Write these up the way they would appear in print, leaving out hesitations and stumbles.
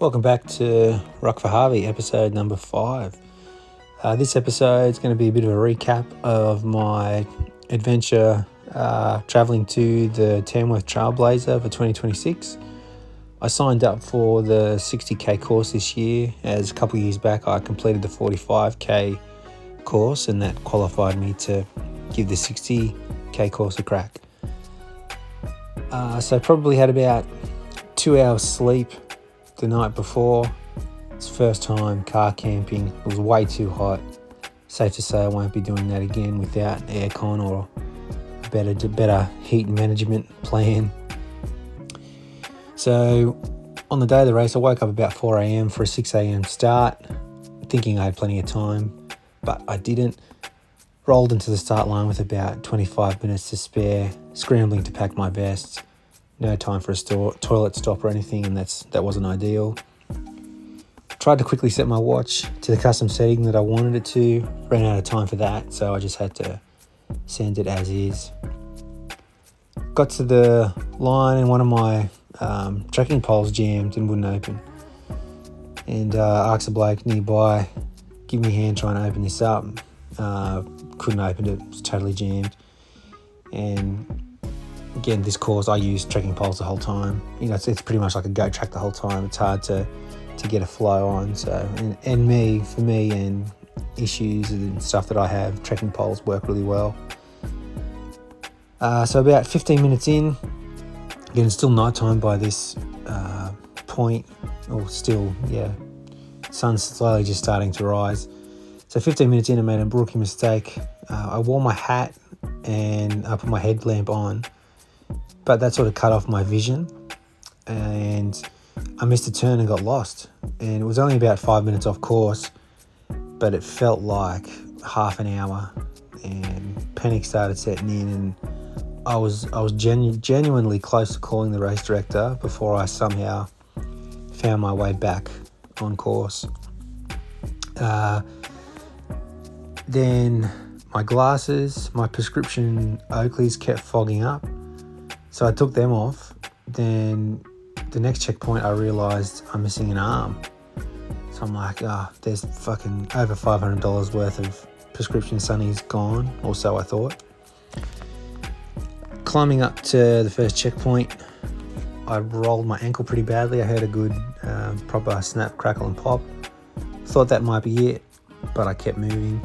Welcome back to RuckForHarvey, episode number 5. This episode is going to be a bit of a recap of my adventure travelling to the Tamworth Trailblazer for 2026. I signed up for the 60k course this year, as a couple of years back I completed the 45k course, and that qualified me to give the 60k course a crack. So probably had about 2 hours sleep the night before. It's first time car camping. It was way too hot. Safe to say I won't be doing that again without aircon or a better heat management plan. So on the day of the race, I woke up about 4 a.m. for a 6 a.m. start, thinking I had plenty of time, but I didn't. Rolled into the start line with about 25 minutes to spare, scrambling to pack my vest. No time for a toilet stop or anything, and that wasn't ideal. Tried to quickly set my watch to the custom setting that I wanted it to. Ran out of time for that, so I just had to send it as is. Got to the line and one of my trekking poles jammed and wouldn't open. And asked a bloke nearby, give me a hand trying to open this up. Couldn't open it, it was totally jammed. And again, this course, I use trekking poles the whole time. You know, it's pretty much like a goat track the whole time. It's hard to get a flow on. So, for me and issues and stuff that I have, trekking poles work really well. So about 15 minutes in, again, it's still nighttime by this point, or still, sun's slowly just starting to rise. So 15 minutes in, I made a rookie mistake. I wore my hat and I put my headlamp on, but that sort of cut off my vision, and I missed a turn and got lost. And it was only about 5 minutes off course, but it felt like half an hour, and panic started setting in, and I was genuinely close to calling the race director before I somehow found my way back on course. Then my glasses, my prescription Oakleys kept fogging up, so I took them off. Then the next checkpoint I realised I'm missing an arm. So I'm like, there's fucking over $500 worth of prescription sunnies gone, or so I thought. Climbing up to the first checkpoint, I rolled my ankle pretty badly. I heard a good proper snap, crackle and pop. Thought that might be it, but I kept moving.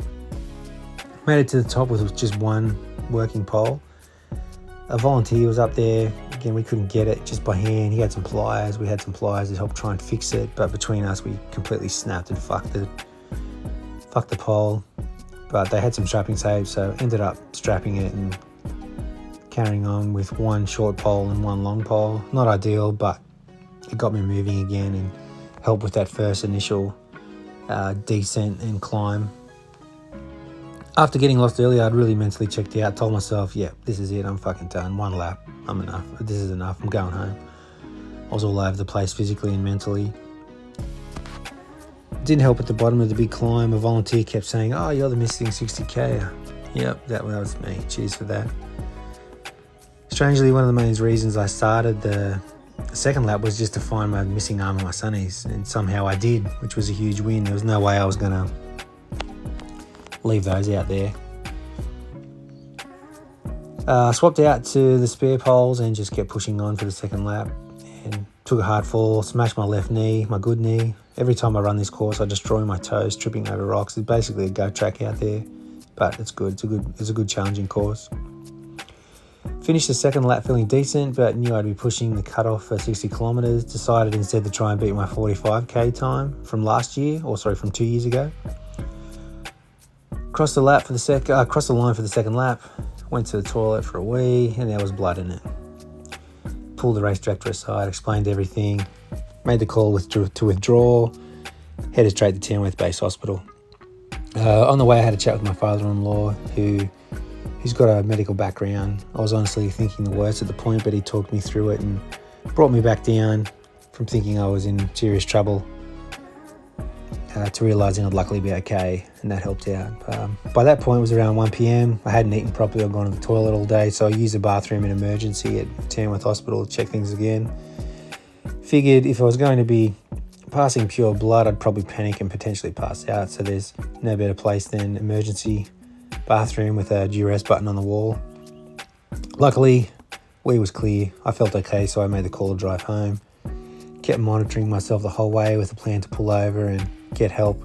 Made it to the top with just one working pole. A volunteer was up there. Again, we couldn't get it just by hand. He had some pliers. We had some pliers to help try and fix it, but between us, we completely snapped and fucked the pole. But they had some strapping saved, so ended up strapping it and carrying on with one short pole and one long pole. Not ideal, but it got me moving again and helped with that first initial descent and climb. After getting lost earlier, I'd really mentally checked out, told myself, this is it, I'm fucking done. One lap, I'm enough. This is enough, I'm going home. I was all over the place physically and mentally. Didn't help at the bottom of the big climb. A volunteer kept saying, you're the missing 60k. Yep, that was me. Cheers for that. Strangely, one of the main reasons I started the second lap was just to find my missing arm and my sunnies, and somehow I did, which was a huge win. There was no way I was going to leave those out there. Swapped out to the spare poles and just kept pushing on for the second lap, and took a hard fall, smashed my left knee, my good knee. Every time I run this course, I destroy my toes tripping over rocks. It's basically a goat track out there, but it's good. It's a good challenging course. Finished the second lap feeling decent, but knew I'd be pushing the cutoff for 60 kilometres. Decided instead to try and beat my 45k time from from 2 years ago. Crossed the line for the second lap. Went to the toilet for a wee, and there was blood in it. Pulled the race director aside, explained everything, made the call to withdraw, headed straight to Tamworth Base Hospital. On the way, I had a chat with my father-in-law, who's got a medical background. I was honestly thinking the worst at the point, but he talked me through it and brought me back down from thinking I was in serious trouble to realising I'd luckily be okay, and that helped out. By that point, it was around 1 p.m. I hadn't eaten properly or gone to the toilet all day, so I used the bathroom in emergency at Tamworth Hospital to check things again. Figured if I was going to be passing pure blood, I'd probably panic and potentially pass out. So there's no better place than emergency bathroom with a duress button on the wall. Luckily, we was clear. I felt okay, so I made the call to drive home. Kept monitoring myself the whole way with a plan to pull over and get help.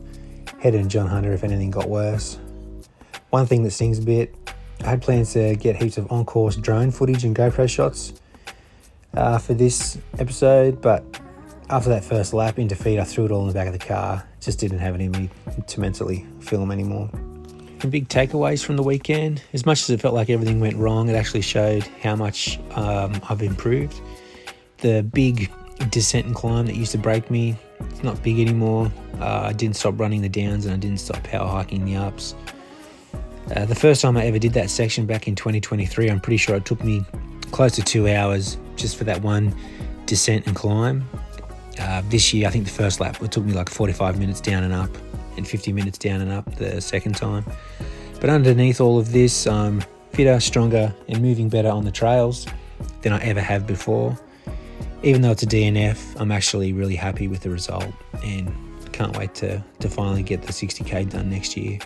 Headed to John Hunter if anything got worse. One thing that stings a bit, I had plans to get heaps of on-course drone footage and GoPro shots for this episode, but after that first lap in defeat, I threw it all in the back of the car. Just didn't have it in me to mentally film anymore. And big takeaways from the weekend, as much as it felt like everything went wrong, it actually showed how much I've improved. The big descent and climb that used to break me, it's not big anymore. I didn't stop running the downs and I didn't stop power hiking the ups. The first time I ever did that section back in 2023, I'm pretty sure it took me close to 2 hours just for that one descent and climb. This year, I think the first lap, it took me like 45 minutes down and up and 50 minutes down and up the second time. But underneath all of this, I'm fitter, stronger and moving better on the trails than I ever have before. Even though it's a DNF, I'm actually really happy with the result and can't wait to finally get the 60K done next year.